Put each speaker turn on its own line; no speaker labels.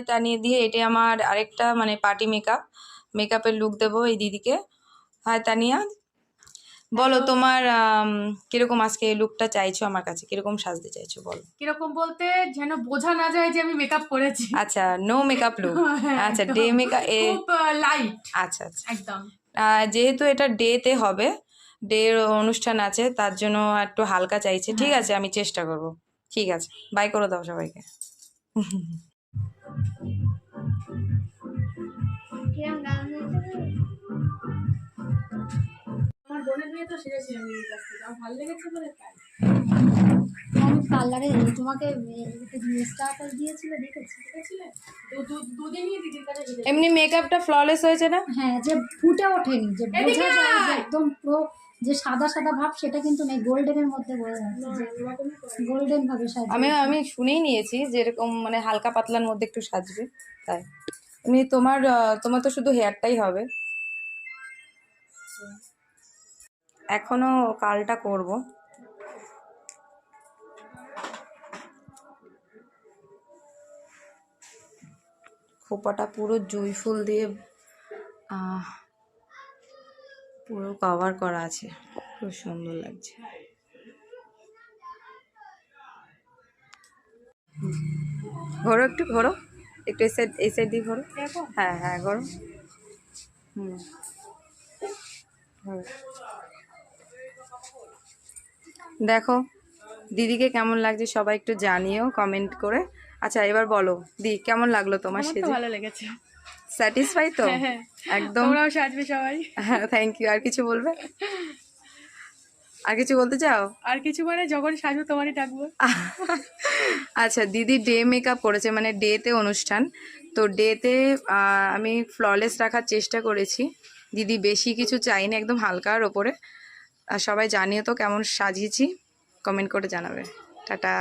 তা নিয়ে দিয়ে এটা আমার আরেকটা মানে পার্টি মেকআপের লুক দেবো এই দিদিকে। হাই তানিয়া, বলো তোমার কিরকম আজকে লুকটা চাইছো আমার কাছে, কিরকম সাজতে চাইছো বলো।
কিরকম বলতে যেন বোঝা না যায় যে আমি মেকআপ করেছি।
আচ্ছা, নো মেকআপ লুক। আচ্ছা, ডে মেকআপ,
খুব লাইট।
আচ্ছা আচ্ছা,
একদম।
যেহেতু এটা ডেতে হবে, ডে অনুষ্ঠান আছে, তার জন্য একটু হালকা চাইছে। ঠিক আছে, আমি চেষ্টা করব। ঠিক আছে, বাই করে দাও সবাইকে।
আমার বোনের বিয়ে তো সেরেছিলাম এই কাছ থেকে, আমার ভালো লেগেছে বলে তাই।
আমি পার্লারে তোমাকে স্টার্টার দিয়েছিল, দেখেছিলে
দুদিনই দিদির কাছে।
এমনি মেকআপটা ফ্ললেস হয়েছে না?
হ্যাঁ, যে ফুটে ওঠেনি, যে বোঝা যায় যে একদম পুরো যে সাদা সাদা ভাব, সেটা কিন্তু নেই। গোল্ডেনের মধ্যে বোঝা যাচ্ছে, গোল্ডেন ভাবে সাজিয়েছে।
আমি শুনেই নিয়েছি যে এরকম মানে হালকা পাতলার মধ্যে একটু সাজবে, তাই। এমনি তোমার তো শুধু হেয়ারটাই হবে, এখনো কালটা করব। খোপাটা পুরো জুঁই ফুল দিয়ে পুরো কভার করা আছে, খুব সুন্দর লাগছে। ঘোরো একটু, ঘোরো একটু, এই সাইড দিয়ে ঘোরো। হ্যাঁ হ্যাঁ, ঘোরো। দেখো দিদিকে কেমন লাগছে সবাই একটু জানিও কমেন্ট করে। আচ্ছা, এবার বলো দি, কেমন লাগলো তোমার সেজে?
ভালো লেগেছে।
স্যাটিসফাই তো? একদম।
তোমরাও সাজবে সবাই।
হ্যাঁ, থ্যাংক ইউ। আর কিছু বলবে? আর কিছু বলতে চাও?
আর কিছু মানে যখন সাজবো তোমারই ডাকবো।
আচ্ছা, দিদি ডে মেকআপ করেছে, মানে ডেতে অনুষ্ঠান, তো ডেতে আমি ফ্ললেস রাখার চেষ্টা করেছি। দিদি বেশি কিছু চাইনি, একদম হালকার ওপরে। আর সবাই জানিও তো কেমন সাজিয়েছি, কমেন্ট করে জানাবে। টাটা।